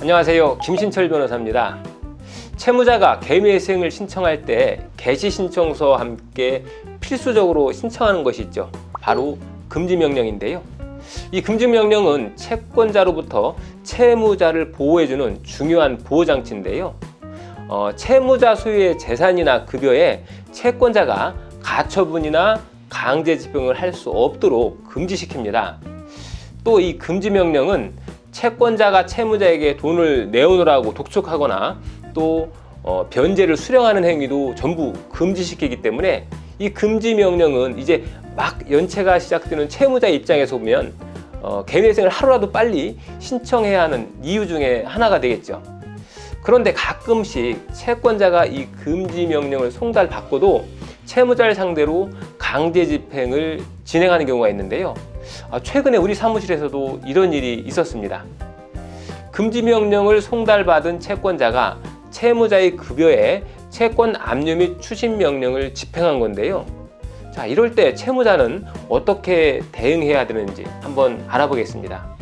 안녕하세요. 김신철 변호사입니다. 채무자가 개미회생을 신청할 때 개시신청서와 함께 필수적으로 신청하는 것이 있죠. 바로 금지명령인데요. 이 금지명령은 채권자로부터 채무자를 보호해주는 중요한 보호장치인데요. 채무자 소유의 재산이나 급여에 채권자가 가처분이나 강제집행을 할 수 없도록 금지시킵니다. 또 이 금지명령은 채권자가 채무자에게 돈을 내오느라고 독촉하거나 또 변제를 수령하는 행위도 전부 금지시키기 때문에 이 금지명령은 이제 막 연체가 시작되는 채무자 입장에서 보면 개미회생을 하루라도 빨리 신청해야 하는 이유 중에 하나가 되겠죠. 그런데 가끔씩 채권자가 이 금지명령을 송달받고도 채무자를 상대로 강제집행을 진행하는 경우가 있는데요. 최근에 우리 사무실에서도 이런 일이 있었습니다. 금지명령을 송달받은 채권자가 채무자의 급여에 채권 압류 및 추심명령을 집행한 건데요. 자, 이럴 때 채무자는 어떻게 대응해야 되는지 한번 알아보겠습니다.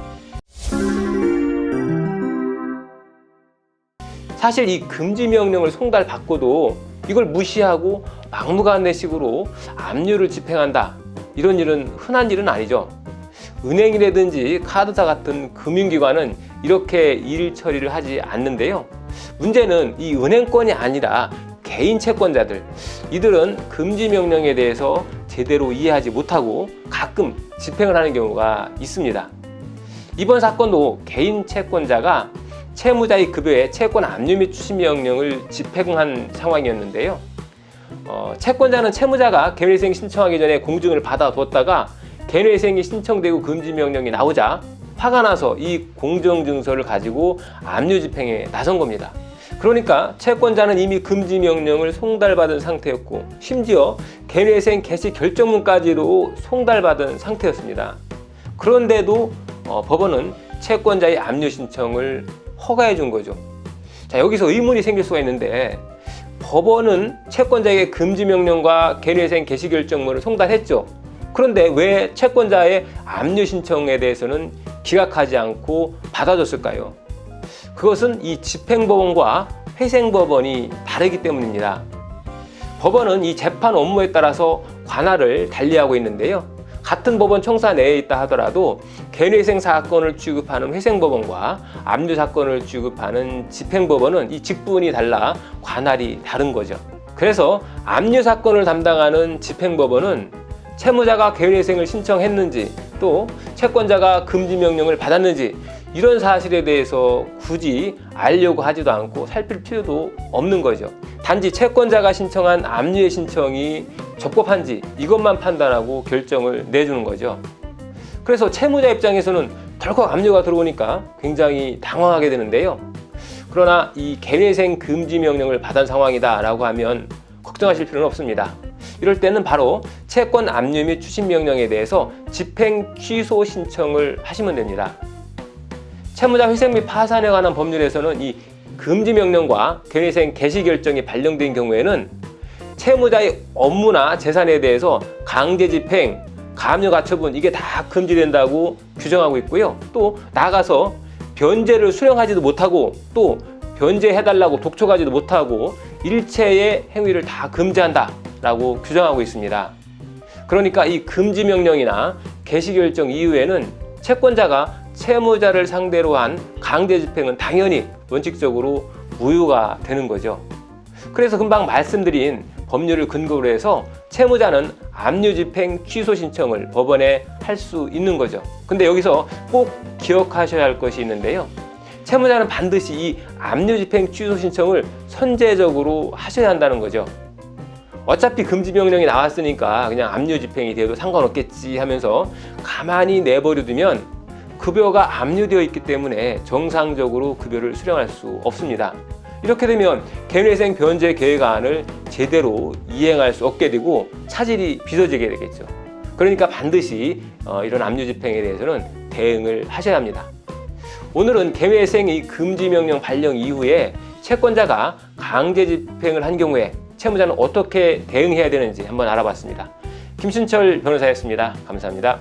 사실 이 금지명령을 송달받고도 이걸 무시하고 막무가내식으로 압류를 집행한다, 이런 일은 흔한 일은 아니죠. 은행이라든지 카드사 같은 금융기관은 이렇게 일 처리를 하지 않는데요. 문제는 이 은행권이 아니라 개인 채권자들, 이들은 금지명령에 대해서 제대로 이해하지 못하고 가끔 집행을 하는 경우가 있습니다. 이번 사건도 개인 채권자가 채무자의 급여에 채권 압류 및 추심명령을 집행한 상황이었는데요. 채권자는 채무자가 개미회생 신청하기 전에 공증을 받아뒀다가 개미회생이 신청되고 금지명령이 나오자 화가 나서 이 공정증서를 가지고 압류 집행에 나선 겁니다. 그러니까 채권자는 이미 금지명령을 송달받은 상태였고 심지어 개미회생 개시 결정문까지도 송달받은 상태였습니다. 그런데도 법원은 채권자의 압류 신청을 허가해 준 거죠. 자, 여기서 의문이 생길 수가 있는데, 법원은 채권자에게 금지명령과 개미회생 개시결정문을 송달했죠. 그런데 왜 채권자의 압류 신청에 대해서는 기각하지 않고 받아줬을까요? 그것은 이 집행법원과 회생법원이 다르기 때문입니다. 법원은 이 재판 업무에 따라서 관할을 달리하고 있는데요. 같은 법원 청사 내에 있다 하더라도 개미회생 사건을 취급하는 회생법원과 압류 사건을 취급하는 집행법원은 이 직분이 달라 관할이 다른 거죠. 그래서 압류 사건을 담당하는 집행법원은 채무자가 개미회생을 신청했는지 또 채권자가 금지명령을 받았는지 이런 사실에 대해서 굳이 알려고 하지도 않고 살필 필요도 없는 거죠. 단지 채권자가 신청한 압류의 신청이 적법한지 이것만 판단하고 결정을 내주는 거죠. 그래서 채무자 입장에서는 덜컥 압류가 들어오니까 굉장히 당황하게 되는데요. 그러나 이 개미회생 금지명령을 받은 상황이다 라고 하면 걱정하실 필요는 없습니다. 이럴 때는 바로 채권 압류 및 추심명령에 대해서 집행 취소 신청을 하시면 됩니다. 채무자 회생 및 파산에 관한 법률에서는 이 금지명령과 개미회생 개시결정이 발령된 경우에는 채무자의 업무나 재산에 대해서 강제집행, 감유가처분 이게 다 금지된다고 규정하고 있고요. 또 나가서 변제를 수령하지도 못하고 또 변제해달라고 독촉하지도 못하고 일체의 행위를 다 금지한다 라고 규정하고 있습니다. 그러니까 이 금지명령이나 개시결정 이후에는 채권자가 채무자를 상대로 한 강제집행은 당연히 원칙적으로 무효가 되는 거죠. 그래서 금방 말씀드린 법률을 근거로 해서 채무자는 압류집행 취소 신청을 법원에 할 수 있는 거죠. 근데 여기서 꼭 기억하셔야 할 것이 있는데요. 채무자는 반드시 이 압류집행 취소 신청을 선제적으로 하셔야 한다는 거죠. 어차피 금지명령이 나왔으니까 그냥 압류집행이 돼도 상관없겠지 하면서 가만히 내버려두면 급여가 압류되어 있기 때문에 정상적으로 급여를 수령할 수 없습니다. 이렇게 되면 개미회생 변제 계획안을 제대로 이행할 수 없게 되고 차질이 빚어지게 되겠죠. 그러니까 반드시 이런 압류 집행에 대해서는 대응을 하셔야 합니다. 오늘은 개미회생의 금지명령 발령 이후에 채권자가 강제 집행을 한 경우에 채무자는 어떻게 대응해야 되는지 한번 알아봤습니다. 김신철 변호사였습니다. 감사합니다.